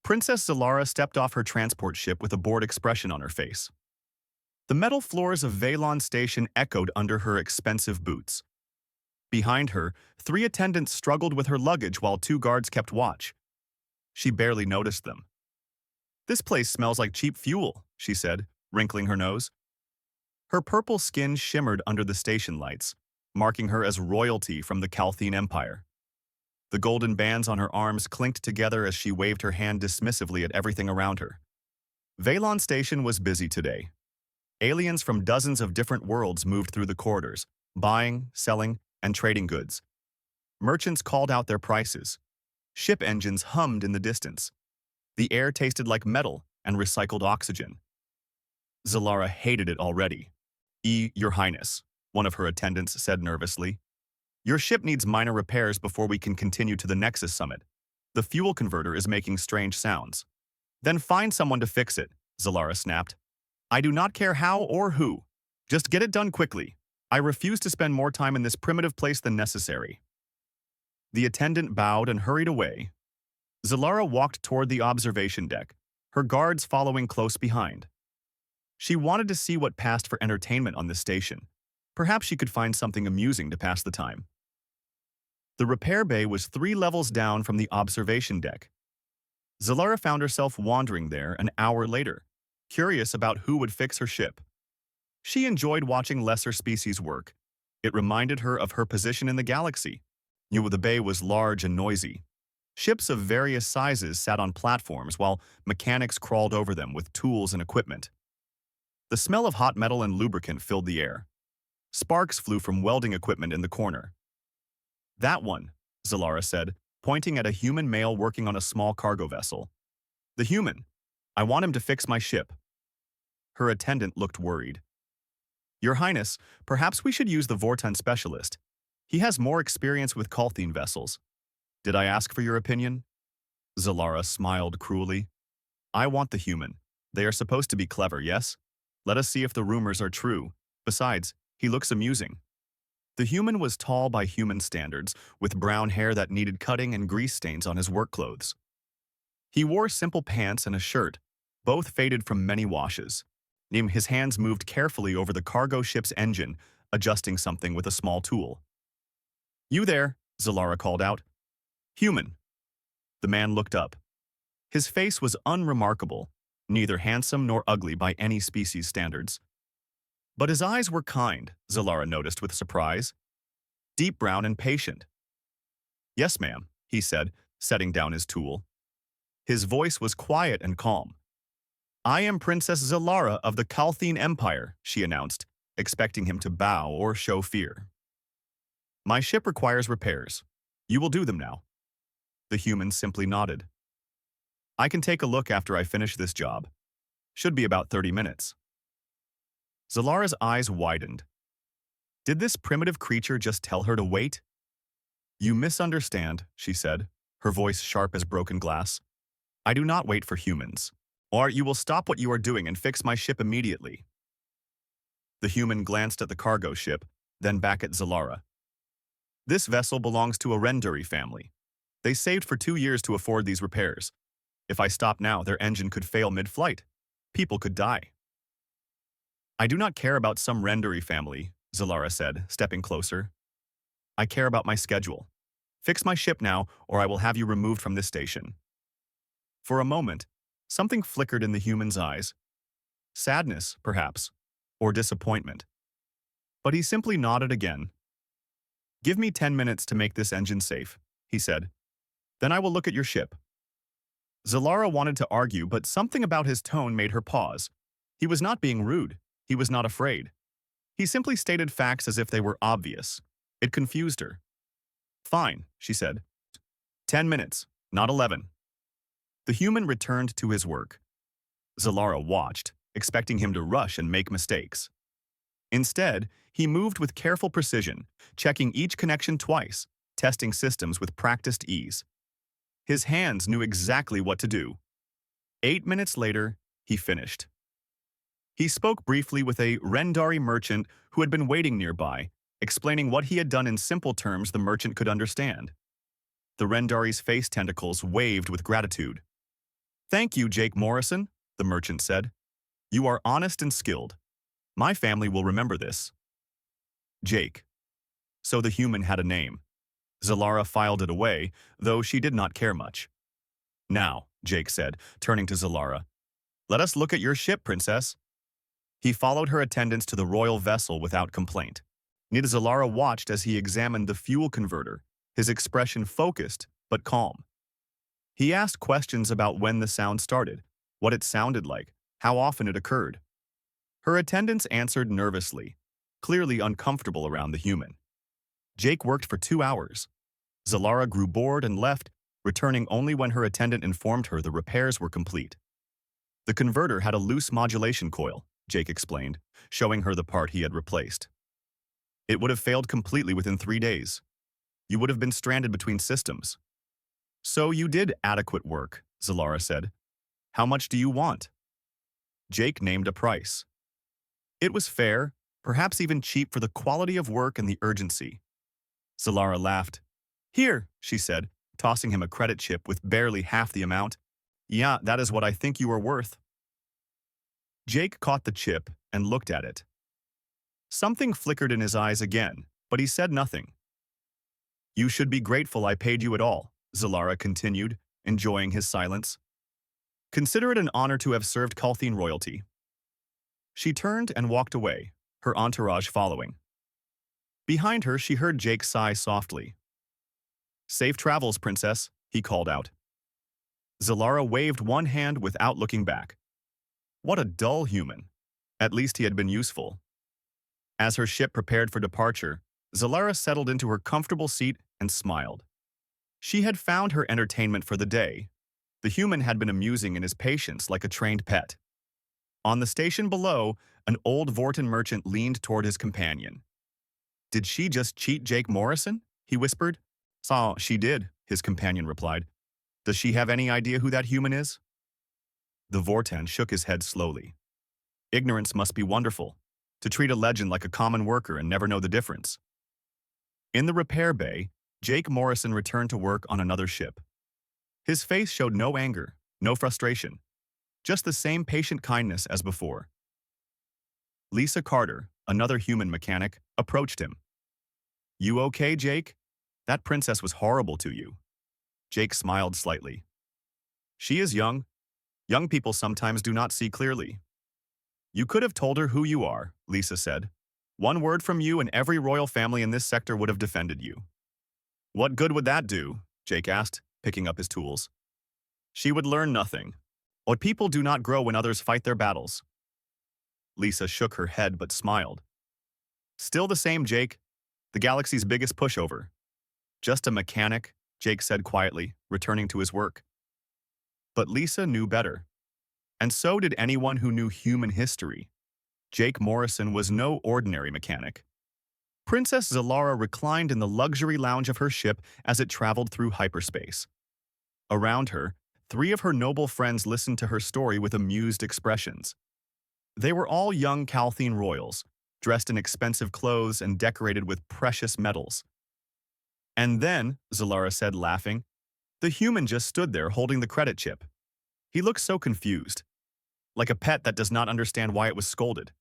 Princess Zalara stepped off her transport ship with a bored expression on her face. The metal floors of Valon Station echoed under her expensive boots. Behind her, 3 attendants struggled with her luggage while 2 guards kept watch. She barely noticed them. "This place smells like cheap fuel," she said, wrinkling her nose. Her purple skin shimmered under the station lights, marking her as royalty from the Calthene Empire. The golden bands on her arms clinked together as she waved her hand dismissively at everything around her. Valon Station was busy today. Aliens from dozens of different worlds moved through the corridors, buying, selling, and trading goods. Merchants called out their prices. Ship engines hummed in the distance. The air tasted like metal and recycled oxygen. Zalara hated it already. Your Highness," one of her attendants said nervously. "Your ship needs minor repairs before we can continue to the Nexus Summit. The fuel converter is making strange sounds." "Then find someone to fix it," Zalara snapped. "I do not care how or who. Just get it done quickly. I refuse to spend more time in this primitive place than necessary." The attendant bowed and hurried away. Zalara walked toward the observation deck, her guards following close behind. She wanted to see what passed for entertainment on this station. Perhaps she could find something amusing to pass the time. The repair bay was 3 levels down from the observation deck. Zalara found herself wandering there an hour later, curious about who would fix her ship. She enjoyed watching lesser species work. It reminded her of her position in the galaxy. The bay was large and noisy. Ships of various sizes sat on platforms while mechanics crawled over them with tools and equipment. The smell of hot metal and lubricant filled the air. Sparks flew from welding equipment in the corner. "That one," Zalara said, pointing at a human male working on a small cargo vessel. "The human. I want him to fix my ship." Her attendant looked worried. "Your Highness, perhaps we should use the Vorton specialist. He has more experience with Calthene vessels." "Did I ask for your opinion?" Zalara smiled cruelly. "I want the human. They are supposed to be clever, yes? Let us see if the rumors are true. Besides, he looks amusing." The human was tall by human standards, with brown hair that needed cutting and grease stains on his work clothes. He wore simple pants and a shirt, both faded from many washes. His hands moved carefully over the cargo ship's engine, adjusting something with a small tool. "You there," Zalara called out. "Human." The man looked up. His face was unremarkable, neither handsome nor ugly by any species standards. But his eyes were kind, Zalara noticed with surprise. Deep brown and patient. "Yes, ma'am," he said, setting down his tool. His voice was quiet and calm. "I am Princess Zalara of the Calthene Empire," she announced, expecting him to bow or show fear. "My ship requires repairs. You will do them now." The human simply nodded. "I can take a look after I finish this job. Should be about 30 minutes. Zalara's eyes widened. Did this primitive creature just tell her to wait? "You misunderstand," she said, her voice sharp as broken glass. "I do not wait for humans. Or you will stop what you are doing and fix my ship immediately." The human glanced at the cargo ship, then back at Zalara. "This vessel belongs to a Renduri family. They saved for 2 years to afford these repairs. If I stop now, their engine could fail mid-flight. People could die." "I do not care about some Renduri family," Zalara said, stepping closer. "I care about my schedule. Fix my ship now, or I will have you removed from this station." For a moment, something flickered in the human's eyes. Sadness, perhaps, or disappointment. But he simply nodded again. "Give me 10 minutes to make this engine safe," he said. "Then I will look at your ship." Zalara wanted to argue, but something about his tone made her pause. He was not being rude. He was not afraid. He simply stated facts as if they were obvious. It confused her. "Fine," she said. 10 minutes, not 11. The human returned to his work. Zalara watched, expecting him to rush and make mistakes. Instead, he moved with careful precision, checking each connection twice, testing systems with practiced ease. His hands knew exactly what to do. 8 minutes later, he finished. He spoke briefly with a Rendari merchant who had been waiting nearby, explaining what he had done in simple terms the merchant could understand. The Rendari's face tentacles waved with gratitude. Thank you, Jake Morrison, the merchant said. You are honest and skilled. My family will remember this. Jake. So the human had a name. Zalara filed it away, though she did not care much. Now, Jake said, turning to Zalara, let us look at your ship, princess. He followed her attendants to the royal vessel without complaint. Zalara watched as he examined the fuel converter, his expression focused but calm. He asked questions about when the sound started, what it sounded like, how often it occurred. Her attendants answered nervously, clearly uncomfortable around the human. Jake worked for 2 hours. Zalara grew bored and left, returning only when her attendant informed her the repairs were complete. The converter had a loose modulation coil, Jake explained, showing her the part he had replaced. It would have failed completely within 3 days. You would have been stranded between systems. So you did adequate work, Zalara said. How much do you want? Jake named a price. It was fair, perhaps even cheap for the quality of work and the urgency. Zalara laughed. Here, she said, tossing him a credit chip with barely half the amount. Yeah, that is what I think you are worth. Jake caught the chip and looked at it. Something flickered in his eyes again, but he said nothing. You should be grateful I paid you at all, Zalara continued, enjoying his silence. Consider it an honor to have served Kalthine royalty. She turned and walked away, her entourage following. Behind her, she heard Jake sigh softly. Safe travels, princess, he called out. Zalara waved one hand without looking back. What a dull human. At least he had been useful. As her ship prepared for departure, Zalara settled into her comfortable seat and smiled. She had found her entertainment for the day. The human had been amusing in his patience like a trained pet. On the station below, an old Vorten merchant leaned toward his companion. Did she just cheat Jake Morrison? He whispered. So, she did, his companion replied. Does she have any idea who that human is? The Vorten shook his head slowly. Ignorance must be wonderful, to treat a legend like a common worker and never know the difference. In the repair bay, Jake Morrison returned to work on another ship. His face showed no anger, no frustration, just the same patient kindness as before. Lisa Carter, another human mechanic, approached him. You okay, Jake? That princess was horrible to you. Jake smiled slightly. She is young. Young people sometimes do not see clearly. You could have told her who you are, Lisa said. One word from you and every royal family in this sector would have defended you. What good would that do? Jake asked, picking up his tools. She would learn nothing. What people do not grow when others fight their battles. Lisa shook her head but smiled. Still the same, Jake. The galaxy's biggest pushover. Just a mechanic, Jake said quietly, returning to his work. But Lisa knew better. And so did anyone who knew human history. Jake Morrison was no ordinary mechanic. Princess Zalara reclined in the luxury lounge of her ship as it traveled through hyperspace. Around her, 3 of her noble friends listened to her story with amused expressions. They were all young Kalthine royals, dressed in expensive clothes and decorated with precious metals. And then, Zalara said, laughing, the human just stood there holding the credit chip. He looked so confused, like a pet that does not understand why it was scolded.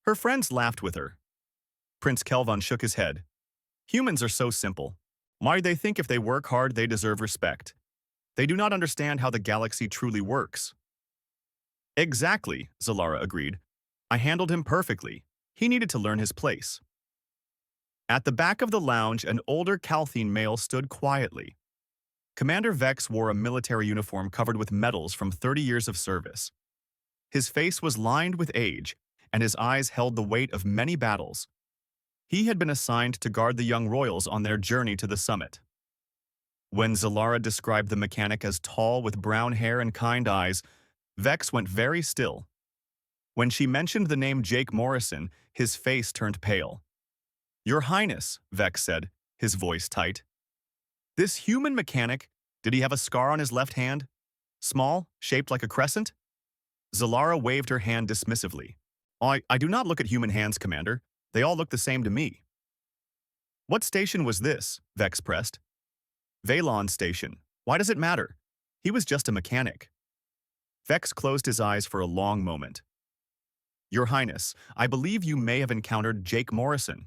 Her friends laughed with her. Prince Kelvon shook his head. Humans are so simple. Why do they think if they work hard they deserve respect? They do not understand how the galaxy truly works. Exactly, Zalara agreed. I handled him perfectly. He needed to learn his place. At the back of the lounge, an older Kalthine male stood quietly. Commander Vex wore a military uniform covered with medals from 30 years of service. His face was lined with age, and his eyes held the weight of many battles. He had been assigned to guard the young royals on their journey to the summit. When Zalara described the mechanic as tall with brown hair and kind eyes, Vex went very still. When she mentioned the name Jake Morrison, his face turned pale. Your Highness, Vex said, his voice tight. This human mechanic, did he have a scar on his left hand? Small, shaped like a crescent? Zalara waved her hand dismissively. I do not look at human hands, Commander. They all look the same to me. What station was this? Vex pressed. Valon Station. Why does it matter? He was just a mechanic. Vex closed his eyes for a long moment. Your Highness, I believe you may have encountered Jake Morrison.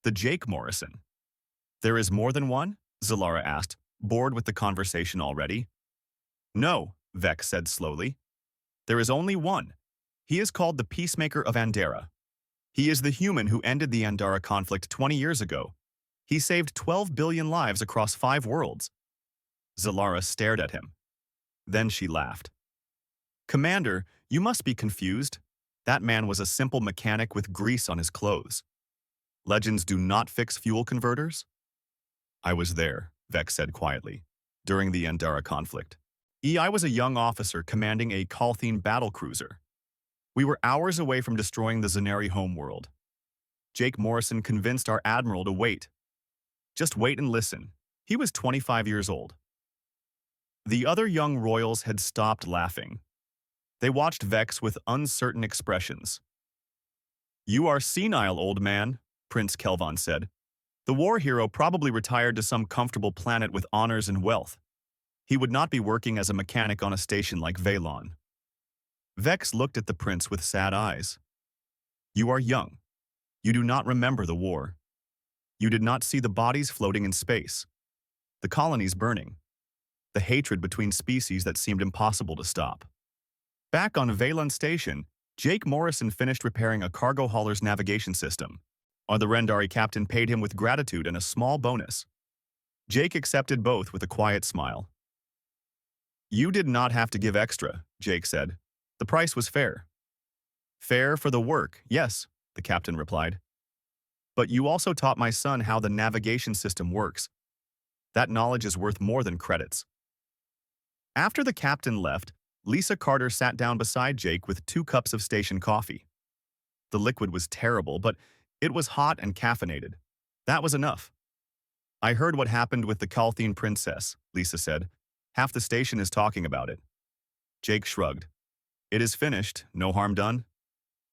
The Jake Morrison. There is more than one? Zalara asked, bored with the conversation already. No, Vex said slowly. There is only one. He is called the Peacemaker of Andera. He is the human who ended the Andara conflict 20 years ago. He saved 12 billion lives across 5 worlds. Zalara stared at him. Then she laughed. Commander, you must be confused. That man was a simple mechanic with grease on his clothes. Legends do not fix fuel converters? I was there, Vex said quietly, during the Andara conflict. I was a young officer commanding a Kalthine battlecruiser. We were hours away from destroying the Zaneri homeworld. Jake Morrison convinced our admiral to wait. Just wait and listen. He was 25 years old. The other young royals had stopped laughing. They watched Vex with uncertain expressions. You are senile, old man, Prince Kelvon said. The war hero probably retired to some comfortable planet with honors and wealth. He would not be working as a mechanic on a station like Veilon. Vex looked at the prince with sad eyes. You are young. You do not remember the war. You did not see the bodies floating in space, the colonies burning, the hatred between species that seemed impossible to stop. Back on Veilon Station, Jake Morrison finished repairing a cargo hauler's navigation system. The Rendari captain paid him with gratitude and a small bonus. Jake accepted both with a quiet smile. You did not have to give extra, Jake said. The price was fair. Fair for the work, yes, the captain replied. But you also taught my son how the navigation system works. That knowledge is worth more than credits. After the captain left, Lisa Carter sat down beside Jake with 2 cups of station coffee. The liquid was terrible, but it was hot and caffeinated. That was enough. I heard what happened with the Kalthine princess, Lisa said. Half the station is talking about it. Jake shrugged. It is finished, no harm done.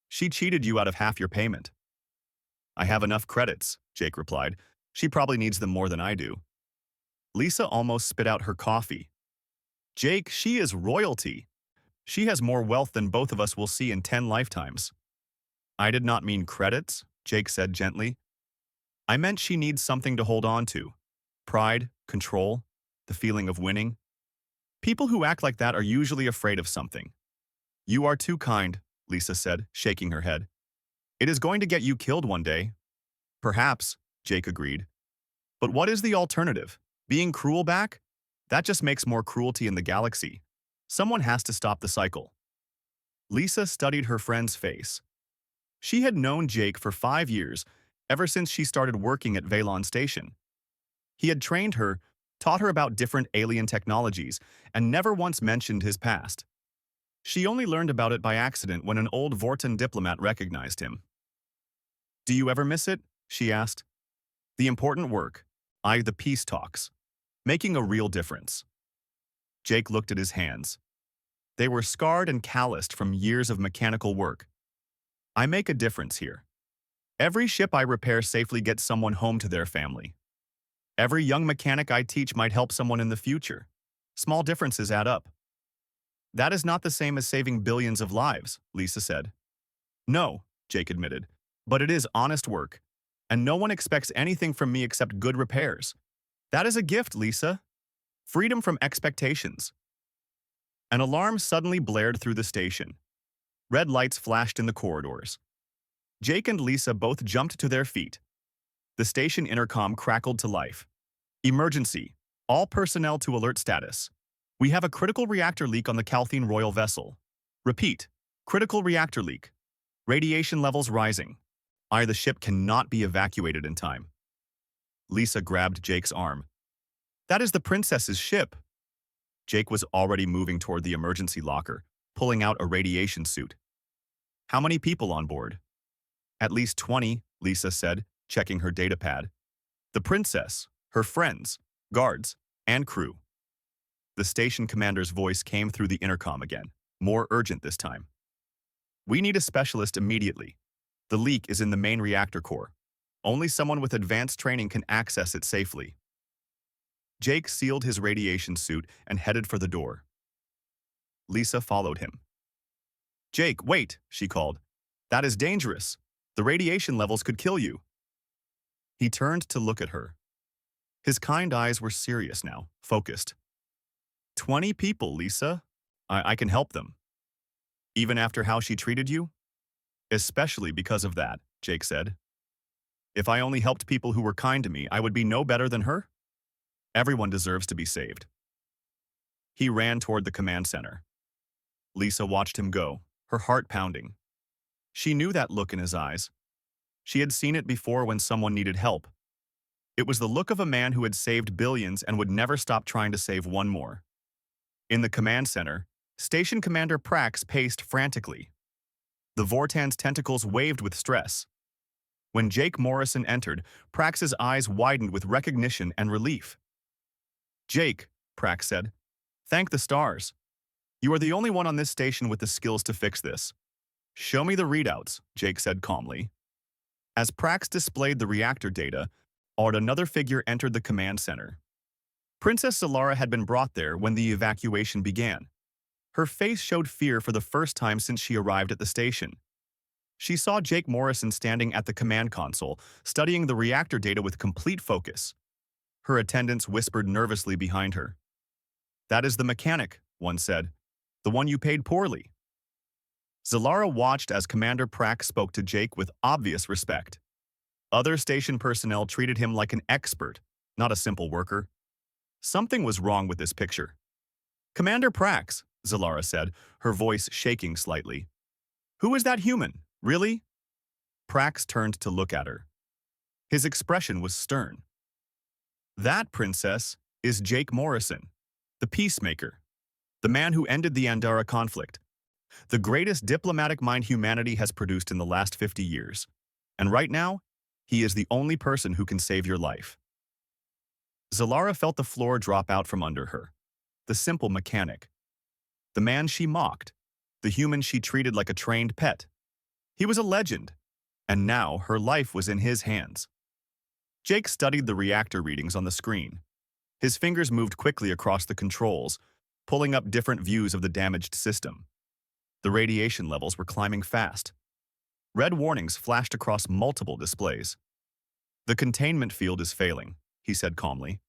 She cheated you out of half your payment. I have enough credits, Jake replied. She probably needs them more than I do. Lisa almost spit out her coffee. Jake, she is royalty. She has more wealth than both of us will see in 10 lifetimes. I did not mean credits, Jake said gently. I meant she needs something to hold on to. Pride, control, the feeling of winning. People who act like that are usually afraid of something. You are too kind, Lisa said, shaking her head. It is going to get you killed one day. Perhaps, Jake agreed. But what is the alternative? Being cruel back? That just makes more cruelty in the galaxy. Someone has to stop the cycle. Lisa studied her friend's face. She had known Jake for 5 years, ever since she started working at Veilon Station. He had trained her, taught her about different alien technologies, and never once mentioned his past. She only learned about it by accident when an old Vorton diplomat recognized him. Do you ever miss it? She asked. The important work, the peace talks. Making a real difference. Jake looked at his hands. They were scarred and calloused from years of mechanical work. I make a difference here. Every ship I repair safely gets someone home to their family. Every young mechanic I teach might help someone in the future. Small differences add up. That is not the same as saving billions of lives, Lisa said. No, Jake admitted, but it is honest work, and no one expects anything from me except good repairs. That is a gift, Lisa. Freedom from expectations. An alarm suddenly blared through the station. Red lights flashed in the corridors. Jake and Lisa both jumped to their feet. The station intercom crackled to life. Emergency. All personnel to alert status. We have a critical reactor leak on the Kalthine Royal vessel. Repeat. Critical reactor leak. Radiation levels rising. The ship cannot be evacuated in time. Lisa grabbed Jake's arm. That is the princess's ship. Jake was already moving toward the emergency locker, pulling out a radiation suit. How many people on board? At least 20, Lisa said, checking her datapad. The princess, her friends, guards, and crew. The station commander's voice came through the intercom again, more urgent this time. We need a specialist immediately. The leak is in the main reactor core. Only someone with advanced training can access it safely. Jake sealed his radiation suit and headed for the door. Lisa followed him. "Jake, wait," she called. "That is dangerous. The radiation levels could kill you." He turned to look at her. His kind eyes were serious now, focused. 20 people, Lisa. I can help them. Even after how she treated you? Especially because of that, Jake said. If I only helped people who were kind to me, I would be no better than her? Everyone deserves to be saved. He ran toward the command center. Lisa watched him go, her heart pounding. She knew that look in his eyes. She had seen it before when someone needed help. It was the look of a man who had saved billions and would never stop trying to save one more. In the command center, Station Commander Prax paced frantically. The Vortan's tentacles waved with stress. When Jake Morrison entered, Prax's eyes widened with recognition and relief. "Jake," Prax said, "thank the stars. You are the only one on this station with the skills to fix this." "Show me the readouts," Jake said calmly. As Prax displayed the reactor data, another figure entered the command center. Princess Solara had been brought there when the evacuation began. Her face showed fear for the first time since she arrived at the station. She saw Jake Morrison standing at the command console, studying the reactor data with complete focus. Her attendants whispered nervously behind her. "That is the mechanic," one said. "The one you paid poorly." Solara watched as Commander Prax spoke to Jake with obvious respect. Other station personnel treated him like an expert, not a simple worker. Something was wrong with this picture. "Commander Prax," Solara said, her voice shaking slightly. "Who is that human? Really?" Prax turned to look at her. His expression was stern. "That, Princess, is Jake Morrison, the peacemaker, the man who ended the Andara conflict, the greatest diplomatic mind humanity has produced in the last 50 years. And right now, he is the only person who can save your life." Solara felt the floor drop out from under her. The simple mechanic. The man she mocked. The human she treated like a trained pet. He was a legend. And now her life was in his hands. Jake studied the reactor readings on the screen. His fingers moved quickly across the controls, pulling up different views of the damaged system. The radiation levels were climbing fast. Red warnings flashed across multiple displays. "The containment field is failing," he said calmly.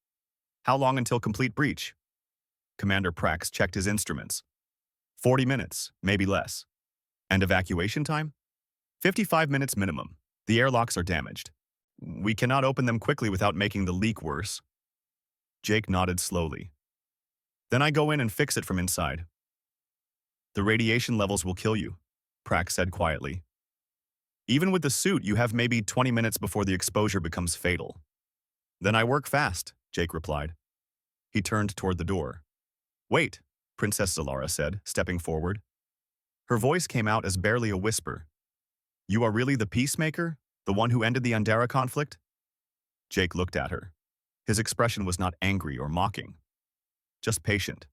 "How long until complete breach?" Commander Prax checked his instruments. 40 minutes, maybe less. And evacuation time? 55 minutes minimum. The airlocks are damaged. We cannot open them quickly without making the leak worse. Jake nodded slowly. "Then I go in and fix it from inside." "The radiation levels will kill you," Prax said quietly. "Even with the suit, you have maybe 20 minutes before the exposure becomes fatal." "Then I work fast," Jake replied. He turned toward the door. "Wait," Princess Solara said, stepping forward. Her voice came out as barely a whisper. "You are really the peacemaker? The one who ended the Andara conflict?" Jake looked at her. His expression was not angry or mocking, just patient.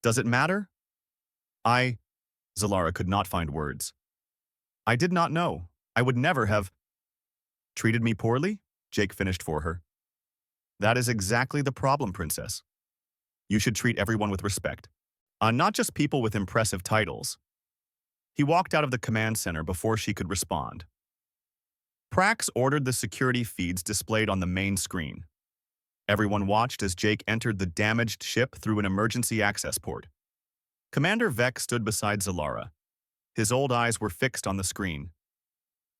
"Does it matter?" Solara could not find words. "I did not know. I would never have—" "Treated me poorly?" Jake finished for her. "That is exactly the problem, Princess. You should treat everyone with respect. Not just people with impressive titles." He walked out of the command center before she could respond. Prax ordered the security feeds displayed on the main screen. Everyone watched as Jake entered the damaged ship through an emergency access port. Commander Vex stood beside Solara. His old eyes were fixed on the screen.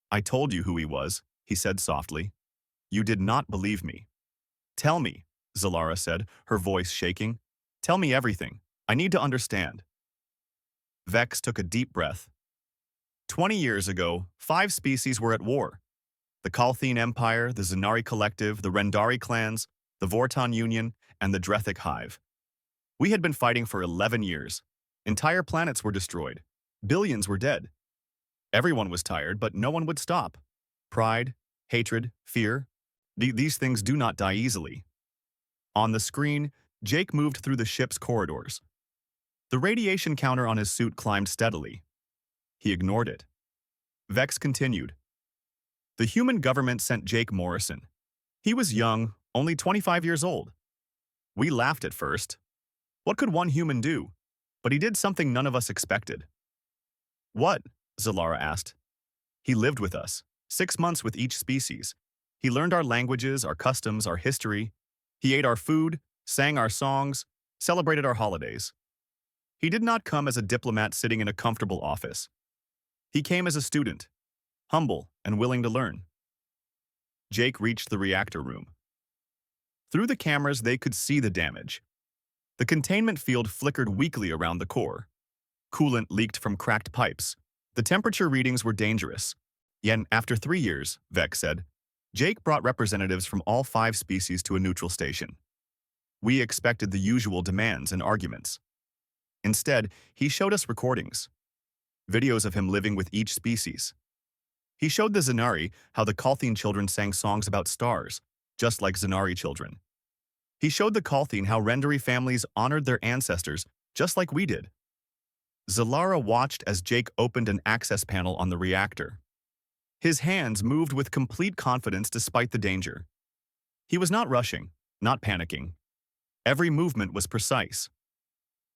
"I told you who he was," he said softly. "You did not believe me." "Tell me," Solara said, her voice shaking. "Tell me everything. I need to understand." Vex took a deep breath. 20 years ago, 5 species were at war. The Kalthine Empire, the Zenari Collective, the Rendari clans, the Vortan Union, and the Drethic Hive. We had been fighting for 11 years. Entire planets were destroyed. Billions were dead. Everyone was tired, but no one would stop. Pride, hatred, fear. These things do not die easily. On the screen, Jake moved through the ship's corridors. The radiation counter on his suit climbed steadily. He ignored it. Vex continued. The human government sent Jake Morrison. He was young, only 25 years old. We laughed at first. What could one human do? But he did something none of us expected. What? Zalara asked. He lived with us, 6 months with each species. He learned our languages, our customs, our history. He ate our food, sang our songs, celebrated our holidays. He did not come as a diplomat sitting in a comfortable office. He came as a student, humble and willing to learn. Jake reached the reactor room. Through the cameras, they could see the damage. The containment field flickered weakly around the core. Coolant leaked from cracked pipes. The temperature readings were dangerous. Yet, after 3 years, Vex said, Jake brought representatives from all 5 species to a neutral station. We expected the usual demands and arguments. Instead, he showed us recordings, videos of him living with each species. He showed the Zanari how the Kalthine children sang songs about stars, just like Zanari children. He showed the Kalthine how Rendari families honored their ancestors, just like we did. Zalara watched as Jake opened an access panel on the reactor. His hands moved with complete confidence despite the danger. He was not rushing, not panicking. Every movement was precise.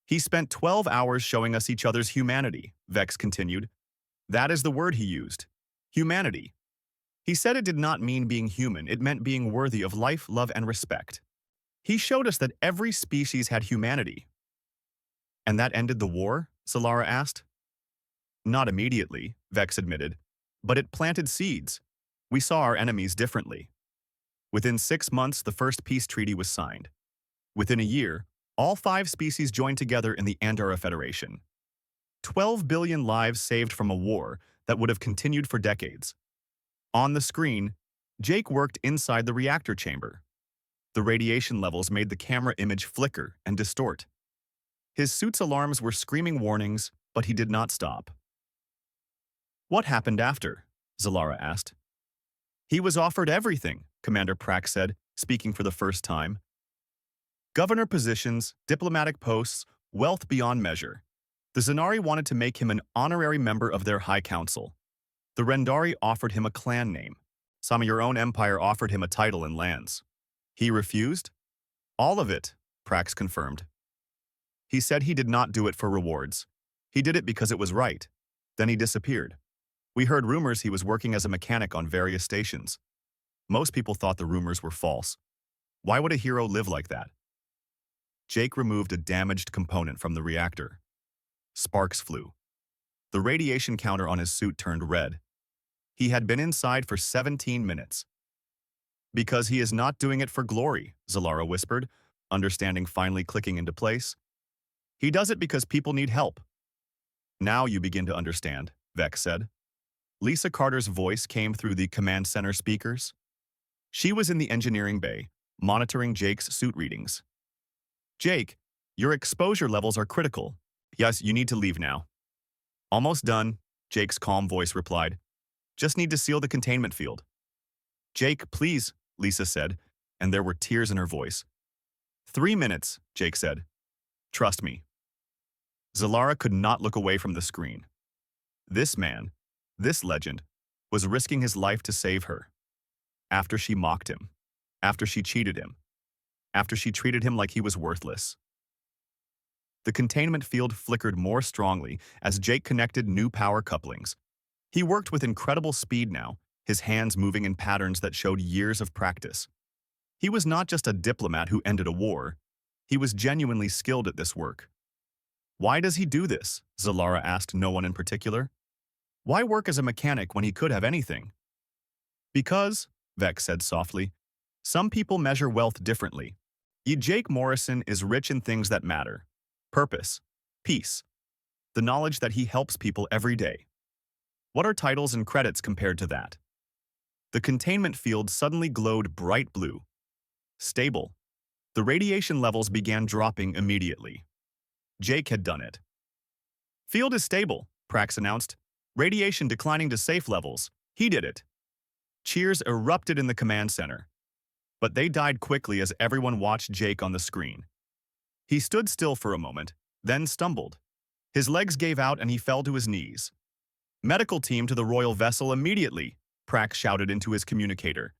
He spent 12 hours showing us each other's humanity, Vex continued. That is the word he used. Humanity. He said it did not mean being human, it meant being worthy of life, love, and respect. He showed us that every species had humanity. And that ended the war? Zalara asked. Not immediately, Vex admitted, but it planted seeds. We saw our enemies differently. Within 6 months, the first peace treaty was signed. Within a year, all 5 species joined together in the Andara Federation. 12 billion lives saved from a war that would have continued for decades. On the screen, Jake worked inside the reactor chamber. The radiation levels made the camera image flicker and distort. His suit's alarms were screaming warnings, but he did not stop. What happened after? Zalara asked. He was offered everything, Commander Prax said, speaking for the first time. Governor positions, diplomatic posts, wealth beyond measure. The Zanari wanted to make him an honorary member of their High Council. The Rendari offered him a clan name. Some of your own empire offered him a title and lands. He refused? All of it, Prax confirmed. He said he did not do it for rewards. He did it because it was right. Then he disappeared. We heard rumors he was working as a mechanic on various stations. Most people thought the rumors were false. Why would a hero live like that? Jake removed a damaged component from the reactor. Sparks flew. The radiation counter on his suit turned red. He had been inside for 17 minutes. Because he is not doing it for glory, Zalara whispered, understanding finally clicking into place. He does it because people need help. Now you begin to understand, Vex said. Lisa Carter's voice came through the command center speakers. She was in the engineering bay, monitoring Jake's suit readings. Jake, your exposure levels are critical. Yes, you need to leave now. Almost done, Jake's calm voice replied. Just need to seal the containment field. Jake, please, Lisa said, and there were tears in her voice. 3 minutes, Jake said. Trust me. Zalara could not look away from the screen. This man, this legend, was risking his life to save her. After she mocked him, after she cheated him, after she treated him like he was worthless. The containment field flickered more strongly as Jake connected new power couplings. He worked with incredible speed now, his hands moving in patterns that showed years of practice. He was not just a diplomat who ended a war. He was genuinely skilled at this work. Why does he do this? Zalara asked no one in particular. Why work as a mechanic when he could have anything? Because, Vex said softly, some people measure wealth differently. Jake Morrison is rich in things that matter. Purpose, peace, the knowledge that he helps people every day. What are titles and credits compared to that? The containment field suddenly glowed bright blue. Stable. The radiation levels began dropping immediately. Jake had done it. Field is stable, Prax announced. Radiation declining to safe levels. He did it. Cheers erupted in the command center. But they died quickly as everyone watched Jake on the screen. He stood still for a moment, then stumbled. His legs gave out and he fell to his knees. Medical team to the royal vessel immediately, Prax shouted into his communicator.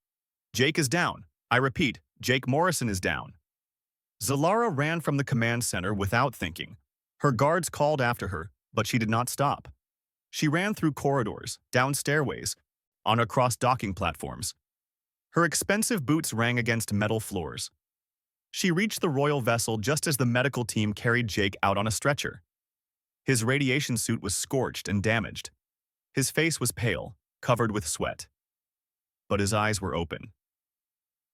Jake is down. I repeat, Jake Morrison is down. Zalara ran from the command center without thinking. Her guards called after her, but she did not stop. She ran through corridors, down stairways, on across docking platforms. Her expensive boots rang against metal floors. She reached the royal vessel just as the medical team carried Jake out on a stretcher. His radiation suit was scorched and damaged. His face was pale, covered with sweat. But his eyes were open.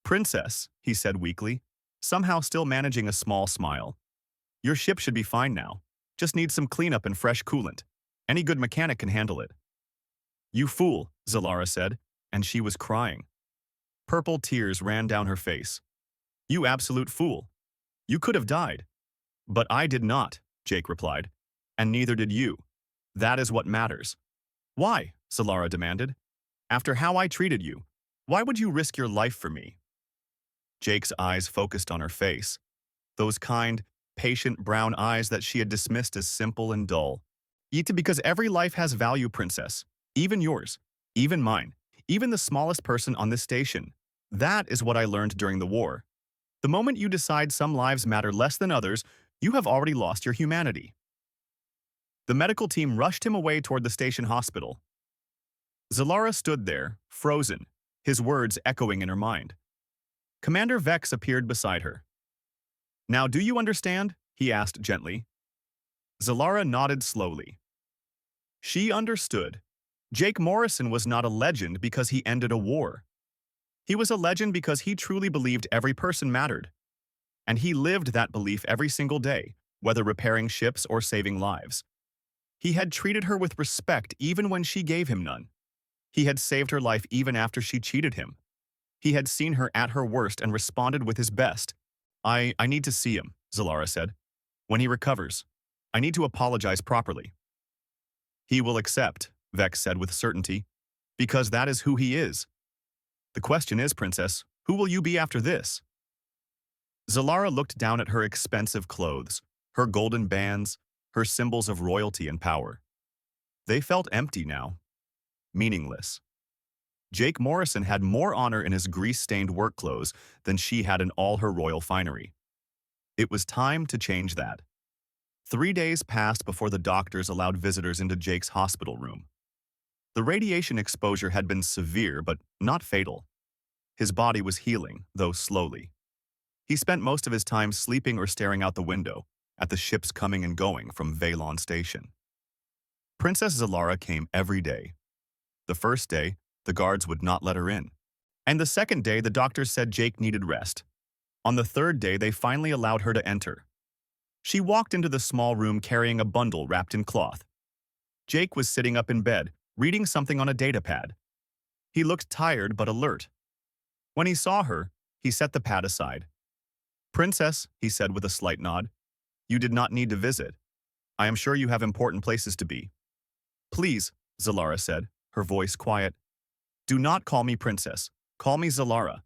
"Princess," he said weakly, somehow still managing a small smile. "Your ship should be fine now. Just needs some cleanup and fresh coolant. Any good mechanic can handle it." "You fool," Zalara said, and she was crying. Purple tears ran down her face. "You absolute fool. You could have died." "But I did not," Jake replied. "And neither did you. That is what matters." "Why?" Zalara demanded. "After how I treated you, why would you risk your life for me?" Jake's eyes focused on her face. Those kind, patient brown eyes that she had dismissed as simple and dull. "Eat because every life has value, princess. Even yours. Even mine. Even the smallest person on this station. That is what I learned during the war. The moment you decide some lives matter less than others, you have already lost your humanity." The medical team rushed him away toward the station hospital. Zalara stood there, frozen, his words echoing in her mind. Commander Vex appeared beside her. "Now do you understand?" he asked gently. Zalara nodded slowly. She understood. Jake Morrison was not a legend because he ended a war. He was a legend because he truly believed every person mattered. And he lived that belief every single day, whether repairing ships or saving lives. He had treated her with respect even when she gave him none. He had saved her life even after she cheated him. He had seen her at her worst and responded with his best. I need to see him," Zalara said. "When he recovers, I need to apologize properly." "He will accept," Vex said with certainty, "because that is who he is. The question is, princess, who will you be after this?" Zalara looked down at her expensive clothes, her golden bands, her symbols of royalty and power. They felt empty now, meaningless. Jake Morrison had more honor in his grease-stained work clothes than she had in all her royal finery. It was time to change that. 3 days passed before the doctors allowed visitors into Jake's hospital room. The radiation exposure had been severe but not fatal. His body was healing, though slowly. He spent most of his time sleeping or staring out the window at the ships coming and going from Valon Station. Princess Zalara came every day. The first day, the guards would not let her in. And the second day, the doctors said Jake needed rest. On the third day, they finally allowed her to enter. She walked into the small room carrying a bundle wrapped in cloth. Jake was sitting up in bed, reading something on a datapad. He looked tired but alert. When he saw her, he set the pad aside. "Princess," he said with a slight nod, "you did not need to visit. I am sure you have important places to be." "Please," Zalara said, her voice quiet. "Do not call me princess. Call me Zalara.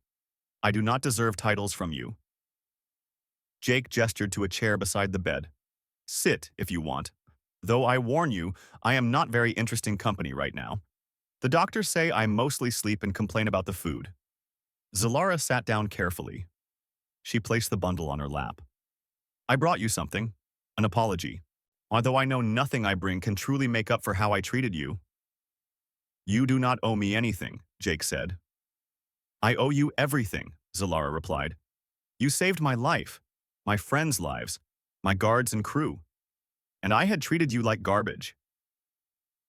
I do not deserve titles from you." Jake gestured to a chair beside the bed. "Sit, if you want. Though I warn you, I am not very interesting company right now. The doctors say I mostly sleep and complain about the food." Zalara sat down carefully. She placed the bundle on her lap. "I brought you something. An apology. Although I know nothing I bring can truly make up for how I treated you." "You do not owe me anything," Jake said. "I owe you everything," Zalara replied. "You saved my life, my friends' lives, my guards and crew. And I had treated you like garbage."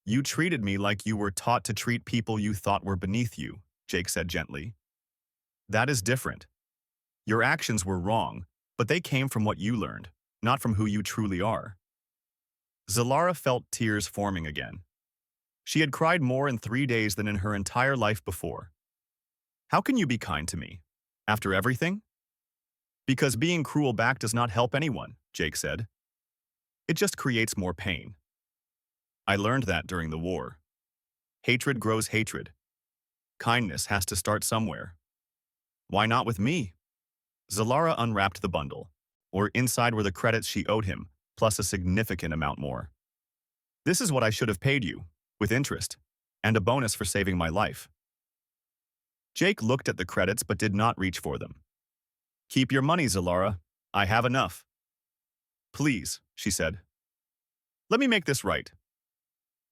"You treated me like you were taught to treat people you thought were beneath you," Jake said gently. "That is different. Your actions were wrong, but they came from what you learned, not from who you truly are." Zalara felt tears forming again. She had cried more in 3 days than in her entire life before. "How can you be kind to me? After everything?" "Because being cruel back does not help anyone," Jake said. "It just creates more pain. I learned that during the war. Hatred grows hatred. Kindness has to start somewhere. Why not with me?" Zalara unwrapped the bundle, or inside were the credits she owed him, plus a significant amount more. "This is what I should have paid you, with interest, and a bonus for saving my life." Jake looked at the credits but did not reach for them. "Keep your money, Zalara. I have enough." "Please," she said. Let me make this right.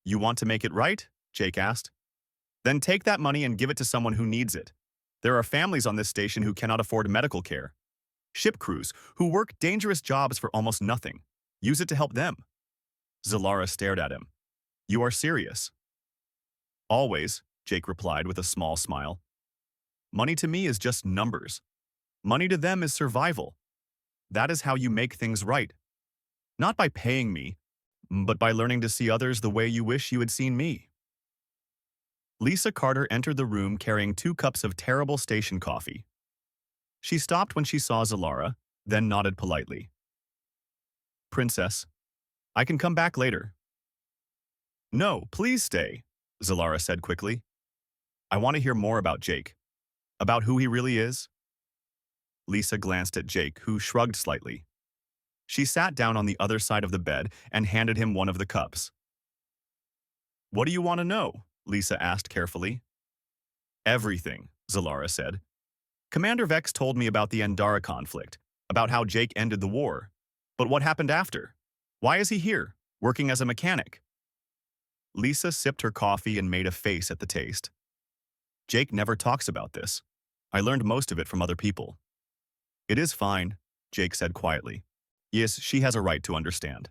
You want to make it right? Jake asked. Then take that money and give it to someone who needs it. There are families on this station who cannot afford medical care. Ship crews who work dangerous jobs for almost nothing. Use it to help them. Zalara stared at him. You are serious? Always, Jake replied with a small smile. Money to me is just numbers. Money to them is survival. That is how you make things right. Not by paying me, but by learning to see others the way you wish you had seen me. Lisa Carter entered the room carrying 2 cups of terrible station coffee. She stopped when she saw Zalara, then nodded politely. Princess, I can come back later. No, please stay, Zalara said quickly. I want to hear more about Jake. About who he really is. Lisa glanced at Jake, who shrugged slightly. She sat down on the other side of the bed and handed him one of the cups. What do you want to know? Lisa asked carefully. Everything, Zalara said. Commander Vex told me about the Andara conflict, about how Jake ended the war. But what happened after? Why is he here, working as a mechanic? Lisa sipped her coffee and made a face at the taste. Jake never talks about this. I learned most of it from other people. It is fine, Jake said quietly. Yes, she has a right to understand.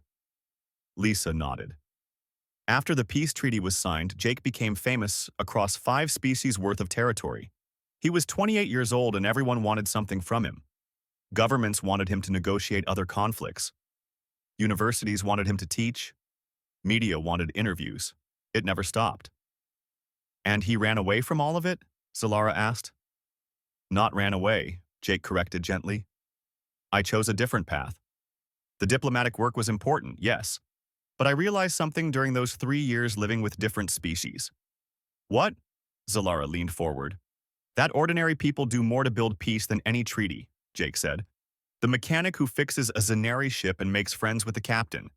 Lisa nodded. After the peace treaty was signed, Jake became famous across 5 species worth of territory. He was 28 years old and everyone wanted something from him. Governments wanted him to negotiate other conflicts. Universities wanted him to teach. Media wanted interviews. It never stopped. And he ran away from all of it? Zalara asked. Not ran away, Jake corrected gently. I chose a different path. The diplomatic work was important, yes, but I realized something during those 3 years living with different species. What? Zalara leaned forward. That ordinary people do more to build peace than any treaty, Jake said. The mechanic who fixes a Zanari ship and makes friends with the captain.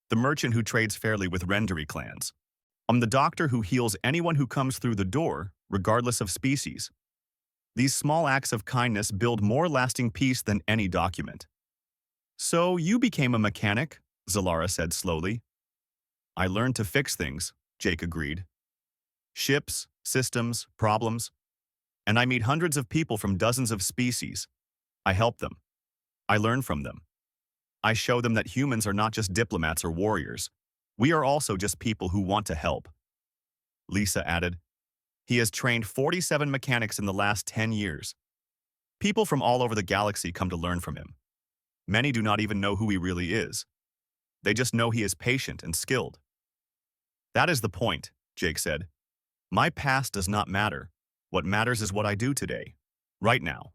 The merchant who trades fairly with Rendari clans. The doctor who heals anyone who comes through the door, regardless of species. These small acts of kindness build more lasting peace than any document. So you became a mechanic, Zalara said slowly. I learned to fix things, Jake agreed. Ships, systems, problems. And I meet hundreds of people from dozens of species. I help them. I learn from them. I show them that humans are not just diplomats or warriors. We are also just people who want to help. Lisa added, he has trained 47 mechanics in the last 10 years. People from all over the galaxy come to learn from him. Many do not even know who he really is. They just know he is patient and skilled. That is the point, Jake said. My past does not matter. What matters is what I do today, right now.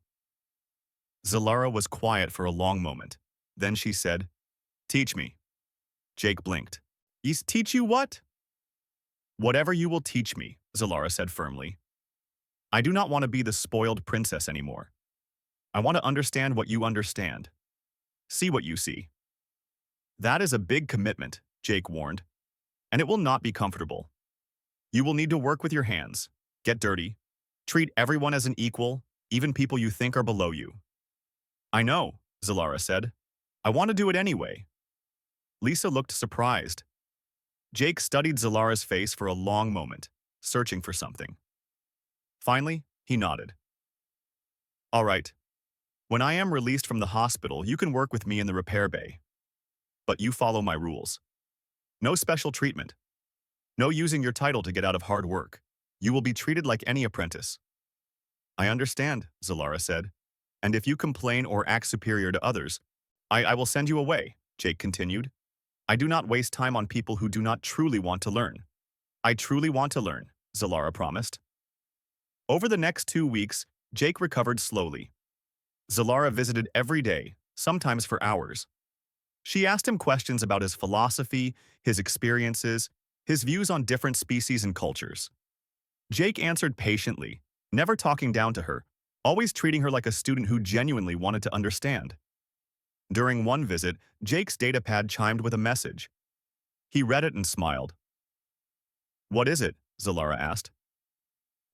Zalara was quiet for a long moment. Then she said, Teach me. Jake blinked. Teach you what? Whatever you will teach me, Zalara said firmly. I do not want to be the spoiled princess anymore. I want to understand what you understand. See what you see. That is a big commitment, Jake warned, and it will not be comfortable. You will need to work with your hands, get dirty, treat everyone as an equal, even people you think are below you. I know, Zalara said. I want to do it anyway. Lisa looked surprised. Jake studied Zalara's face for a long moment, searching for something. Finally, he nodded. All right. When I am released from the hospital, you can work with me in the repair bay. But you follow my rules. No special treatment. No using your title to get out of hard work. You will be treated like any apprentice. I understand, Zalara said. And if you complain or act superior to others, I will send you away, Jake continued. I do not waste time on people who do not truly want to learn. I truly want to learn, Zalara promised. Over the next 2 weeks, Jake recovered slowly. Zalara visited every day, sometimes for hours. She asked him questions about his philosophy, his experiences, his views on different species and cultures. Jake answered patiently, never talking down to her, always treating her like a student who genuinely wanted to understand. During one visit, Jake's datapad chimed with a message. He read it and smiled. What is it? Zalara asked.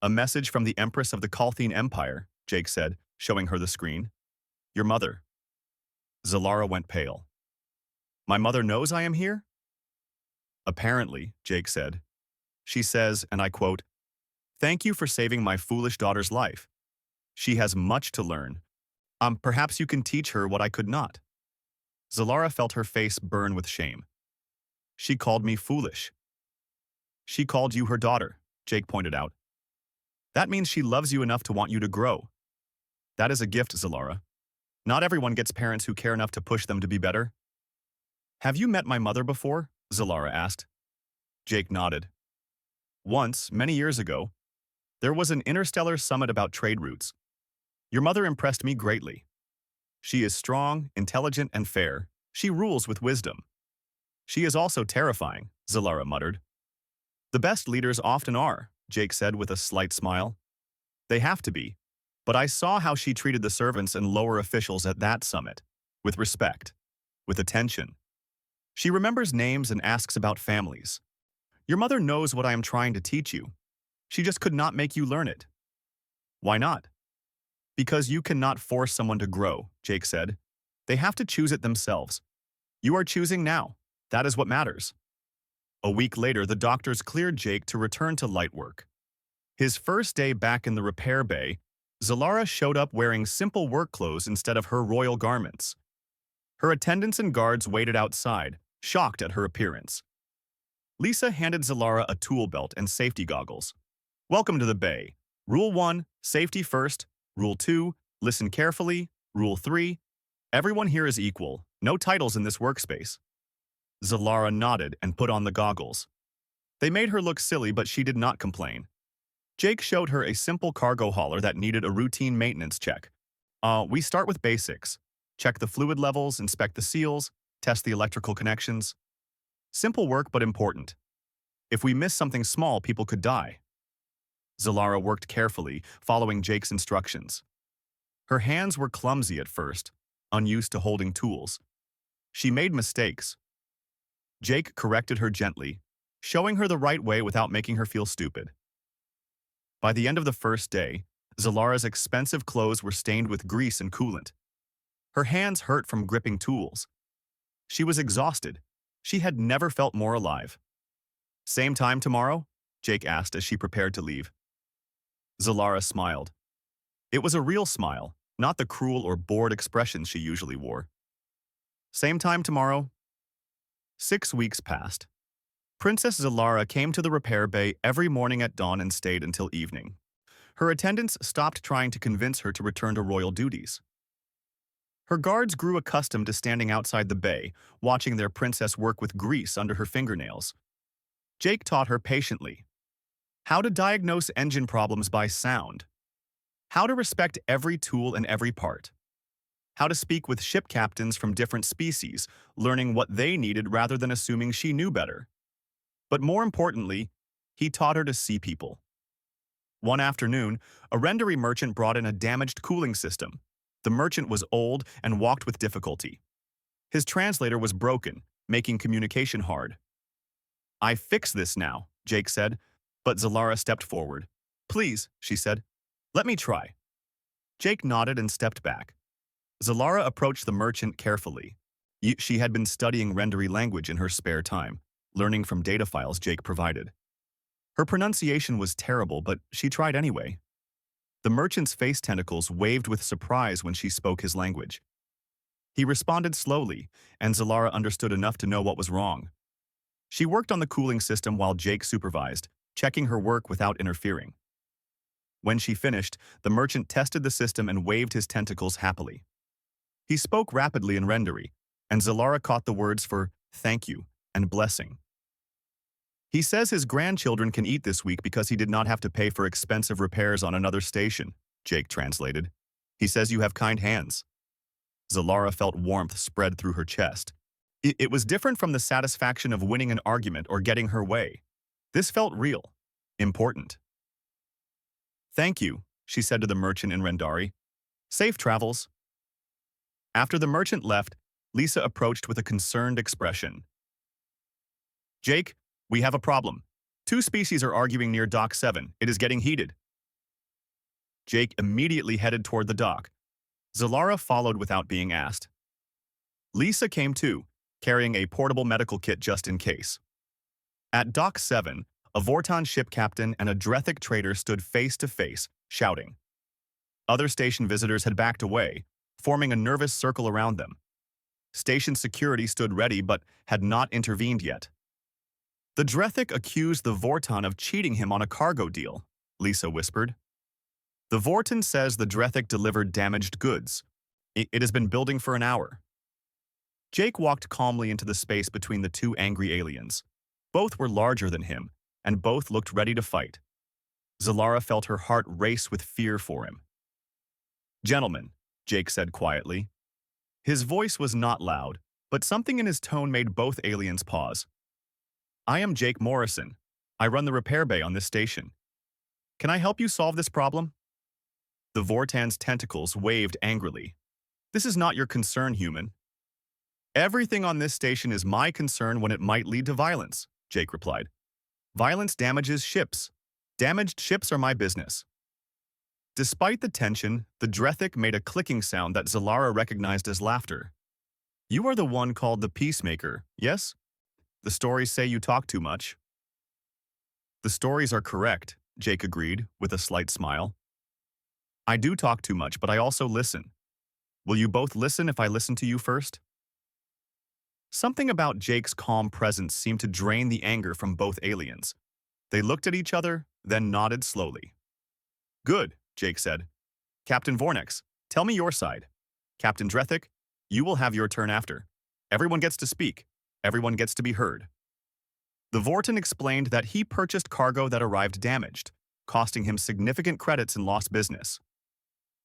A message from the Empress of the Kalthine Empire, Jake said, showing her the screen. Your mother. Zalara went pale. My mother knows I am here? Apparently, Jake said. She says, and I quote, "Thank you for saving my foolish daughter's life. She has much to learn. Perhaps you can teach her what I could not." Zalara felt her face burn with shame. "She called me foolish." "She called you her daughter," Jake pointed out. "That means she loves you enough to want you to grow. That is a gift, Zalara. Not everyone gets parents who care enough to push them to be better." "Have you met my mother before?" Zalara asked. Jake nodded. "Once, many years ago, there was an interstellar summit about trade routes. Your mother impressed me greatly. She is strong, intelligent, and fair. She rules with wisdom. She is also terrifying," Zalara muttered. "The best leaders often are," Jake said with a slight smile. "They have to be. But I saw how she treated the servants and lower officials at that summit. With respect. With attention. She remembers names and asks about families. Your mother knows what I am trying to teach you. She just could not make you learn it." "Why not?" "Because you cannot force someone to grow," Jake said. "They have to choose it themselves. You are choosing now. That is what matters." A week later, the doctors cleared Jake to return to light work. His first day back in the repair bay, Zalara showed up wearing simple work clothes instead of her royal garments. Her attendants and guards waited outside, shocked at her appearance. Lisa handed Zalara a tool belt and safety goggles. "Welcome to the bay. Rule 1, safety first. Rule 2, listen carefully. Rule 3, everyone here is equal. No titles in this workspace." Zalara nodded and put on the goggles. They made her look silly, but she did not complain. Jake showed her a simple cargo hauler that needed a routine maintenance check. We start with basics. Check the fluid levels, inspect the seals, test the electrical connections. Simple work, but important. If we miss something small, people could die." Zalara worked carefully, following Jake's instructions. Her hands were clumsy at first, unused to holding tools. She made mistakes. Jake corrected her gently, showing her the right way without making her feel stupid. By the end of the first day, Zalara's expensive clothes were stained with grease and coolant. Her hands hurt from gripping tools. She was exhausted. She had never felt more alive. "Same time tomorrow?" Jake asked as she prepared to leave. Zalara smiled. It was a real smile, not the cruel or bored expression she usually wore. "Same time tomorrow." 6 weeks passed. Princess Zalara came to the repair bay every morning at dawn and stayed until evening. Her attendants stopped trying to convince her to return to royal duties. Her guards grew accustomed to standing outside the bay, watching their princess work with grease under her fingernails. Jake taught her patiently how to diagnose engine problems by sound, how to respect every tool and every part, how to speak with ship captains from different species, learning what they needed rather than assuming she knew better. But more importantly, he taught her to see people. One afternoon, a rendery merchant brought in a damaged cooling system. The merchant was old and walked with difficulty. His translator was broken, making communication hard. "I fix this now," Jake said, but Zalara stepped forward. "Please," she said, "let me try." Jake nodded and stepped back. Zalara approached the merchant carefully. She had been studying rendery language in her spare time, learning from data files Jake provided. Her pronunciation was terrible, but she tried anyway. The merchant's face tentacles waved with surprise when she spoke his language. He responded slowly, and Zalara understood enough to know what was wrong. She worked on the cooling system while Jake supervised, checking her work without interfering. When she finished, the merchant tested the system and waved his tentacles happily. He spoke rapidly in rendery, and Zalara caught the words for "thank you" and "blessing." "He says his grandchildren can eat this week because he did not have to pay for expensive repairs on another station," Jake translated. "He says you have kind hands." Zalara felt warmth spread through her chest. It was different from the satisfaction of winning an argument or getting her way. This felt real, important. "Thank you," she said to the merchant in Rendari. "Safe travels." After the merchant left, Lisa approached with a concerned expression. "Jake, we have a problem. 2 species are arguing near Dock 7. It is getting heated." Jake immediately headed toward the dock. Zalara followed without being asked. Lisa came too, carrying a portable medical kit just in case. At Dock 7, a Vorton ship captain and a Drethic trader stood face to face, shouting. Other station visitors had backed away, forming a nervous circle around them. Station security stood ready but had not intervened yet. The Drethic accused the Vorton of cheating him on a cargo deal, Lisa whispered. The Vorton says the Drethic delivered damaged goods. It has been building for an hour. Jake walked calmly into the space between the two angry aliens. Both were larger than him, and both looked ready to fight. Zalara felt her heart race with fear for him. Gentlemen, Jake said quietly. His voice was not loud, but something in his tone made both aliens pause. I am Jake Morrison. I run the repair bay on this station. Can I help you solve this problem? The Vortan's tentacles waved angrily. This is not your concern, human. Everything on this station is my concern when it might lead to violence, Jake replied. Violence damages ships. Damaged ships are my business. Despite the tension, the Drethic made a clicking sound that Zalara recognized as laughter. You are the one called the Peacemaker, yes? The stories say you talk too much. The stories are correct, Jake agreed, with a slight smile. I do talk too much, but I also listen. Will you both listen if I listen to you first? Something about Jake's calm presence seemed to drain the anger from both aliens. They looked at each other, then nodded slowly. Good, Jake said. Captain Vornex, tell me your side. Captain Drethic, you will have your turn after. Everyone gets to speak. Everyone gets to be heard. The Vorton explained that he purchased cargo that arrived damaged, costing him significant credits and lost business.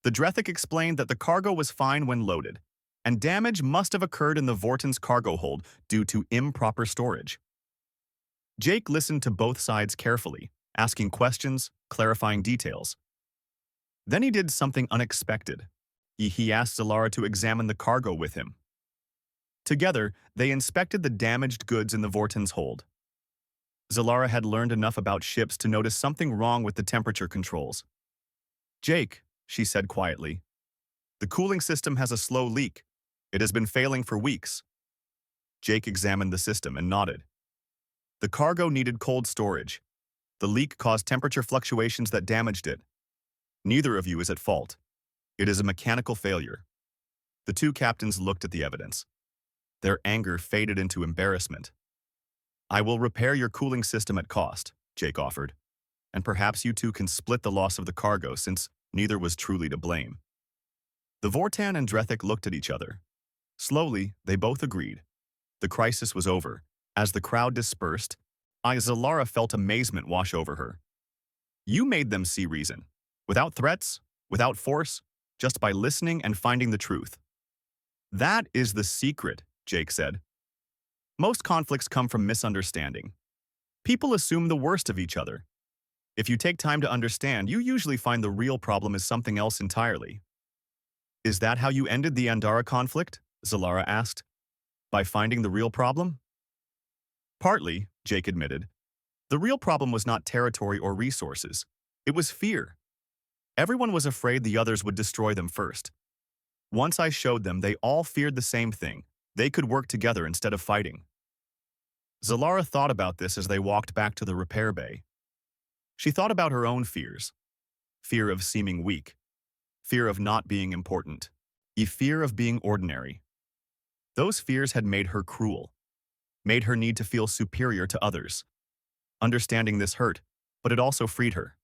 The Drethic explained that the cargo was fine when loaded, and damage must have occurred in the Vorton's cargo hold due to improper storage. Jake listened to both sides carefully, asking questions, clarifying details. Then he did something unexpected. He asked Zalara to examine the cargo with him. Together, they inspected the damaged goods in the Vorton's hold. Zalara had learned enough about ships to notice something wrong with the temperature controls. Jake, she said quietly, the cooling system has a slow leak. It has been failing for weeks. Jake examined the system and nodded. The cargo needed cold storage. The leak caused temperature fluctuations that damaged it. Neither of you is at fault. It is a mechanical failure. The two captains looked at the evidence. Their anger faded into embarrassment. I will repair your cooling system at cost, Jake offered. And perhaps you two can split the loss of the cargo since neither was truly to blame. The Vortan and Drethic looked at each other. Slowly, they both agreed. The crisis was over. As the crowd dispersed, Zalara felt amazement wash over her. You made them see reason. Without threats, without force, just by listening and finding the truth. That is the secret, Jake said. Most conflicts come from misunderstanding. People assume the worst of each other. If you take time to understand, you usually find the real problem is something else entirely. Is that how you ended the Andara conflict? Zalara asked. By finding the real problem? Partly, Jake admitted. The real problem was not territory or resources. It was fear. Everyone was afraid the others would destroy them first. Once I showed them, they all feared the same thing. They could work together instead of fighting. Zalara thought about this as they walked back to the repair bay. She thought about her own fears. Fear of seeming weak. Fear of not being important. A fear of being ordinary. Those fears had made her cruel. Made her need to feel superior to others. Understanding this hurt, but it also freed her.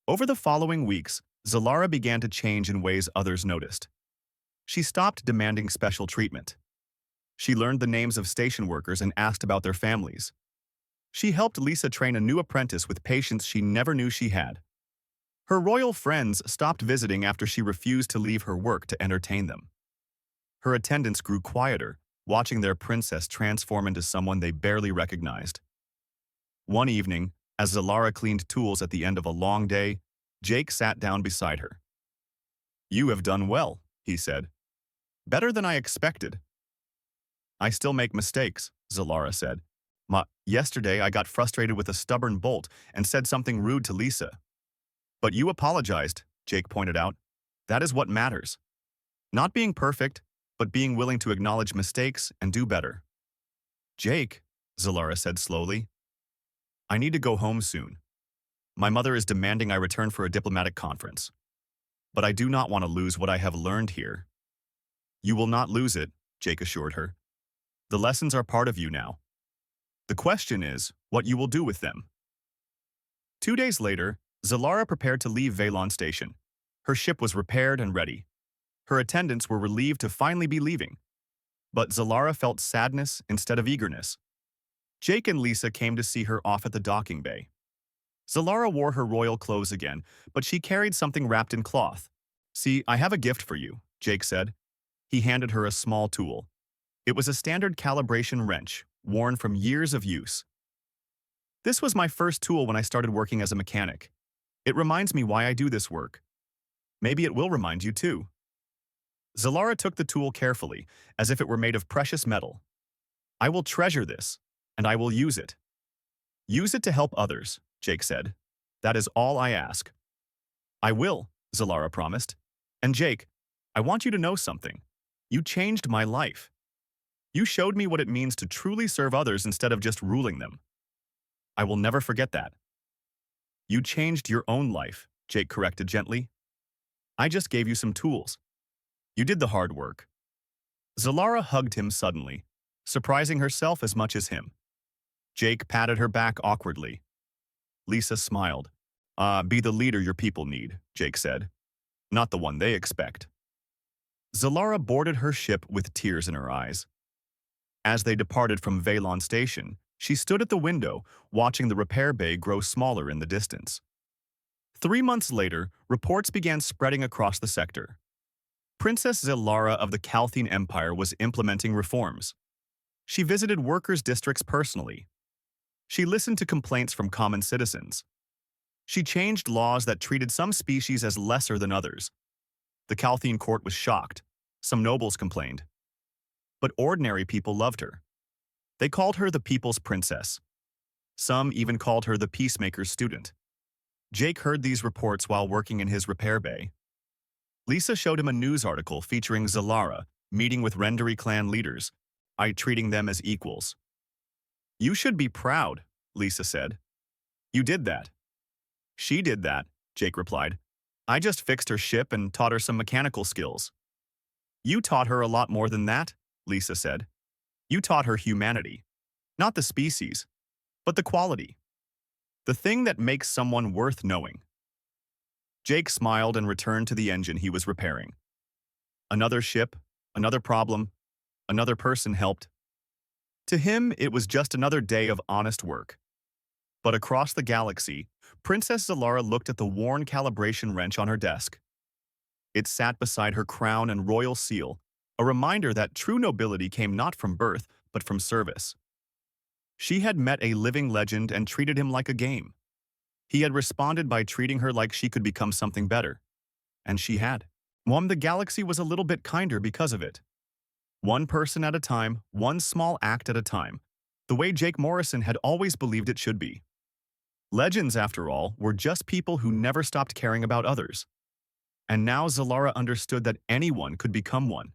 Over the following weeks, Zalara began to change in ways others noticed. She stopped demanding special treatment. She learned the names of station workers and asked about their families. She helped Lisa train a new apprentice with patience she never knew she had. Her royal friends stopped visiting after she refused to leave her work to entertain them. Her attendants grew quieter, watching their princess transform into someone they barely recognized. One evening, as Zalara cleaned tools at the end of a long day, Jake sat down beside her. You have done well, he said. Better than I expected. I still make mistakes, Zalara said. Yesterday I got frustrated with a stubborn bolt and said something rude to Lisa. But you apologized, Jake pointed out. That is what matters. Not being perfect, but being willing to acknowledge mistakes and do better. Jake, Zalara said slowly, I need to go home soon. My mother is demanding I return for a diplomatic conference. But I do not want to lose what I have learned here. You will not lose it, Jake assured her. The lessons are part of you now. The question is what you will do with them. 2 days later, Zalara prepared to leave Valon Station. Her ship was repaired and ready. Her attendants were relieved to finally be leaving. But Zalara felt sadness instead of eagerness. Jake and Lisa came to see her off at the docking bay. Zalara wore her royal clothes again, but she carried something wrapped in cloth. See, I have a gift for you, Jake said. He handed her a small tool. It was a standard calibration wrench, worn from years of use. This was my first tool when I started working as a mechanic. It reminds me why I do this work. Maybe it will remind you too. Zalara took the tool carefully, as if it were made of precious metal. I will treasure this, and I will use it. Use it to help others, Jake said. That is all I ask. I will, Zalara promised. And Jake, I want you to know something. You changed my life. You showed me what it means to truly serve others instead of just ruling them. I will never forget that. You changed your own life, Jake corrected gently. I just gave you some tools. You did the hard work. Zalara hugged him suddenly, surprising herself as much as him. Jake patted her back awkwardly. Lisa smiled. Be the leader your people need, Jake said. Not the one they expect. Zalara boarded her ship with tears in her eyes. As they departed from Valon Station, she stood at the window, watching the repair bay grow smaller in the distance. 3 months later, reports began spreading across the sector. Princess Zalara of the Calthine Empire was implementing reforms. She visited workers' districts personally. She listened to complaints from common citizens. She changed laws that treated some species as lesser than others. The Calthine court was shocked. Some nobles complained. But ordinary people loved her. They called her the People's Princess. Some even called her the Peacemaker's student. Jake heard these reports while working in his repair bay. Lisa showed him a news article featuring Zalara meeting with Renderi clan leaders, treating them as equals. You should be proud, Lisa said. You did that. She did that, Jake replied. I just fixed her ship and taught her some mechanical skills. You taught her a lot more than that, Lisa said. You taught her humanity. Not the species, but the quality. The thing that makes someone worth knowing. Jake smiled and returned to the engine he was repairing. Another ship, another problem, another person helped. To him, it was just another day of honest work. But across the galaxy, Princess Zalara looked at the worn calibration wrench on her desk. It sat beside her crown and royal seal, a reminder that true nobility came not from birth, but from service. She had met a living legend and treated him like a game. He had responded by treating her like she could become something better. And she had. The galaxy was a little bit kinder because of it. One person at a time, one small act at a time, the way Jake Morrison had always believed it should be. Legends, after all, were just people who never stopped caring about others. And now Zalara understood that anyone could become one.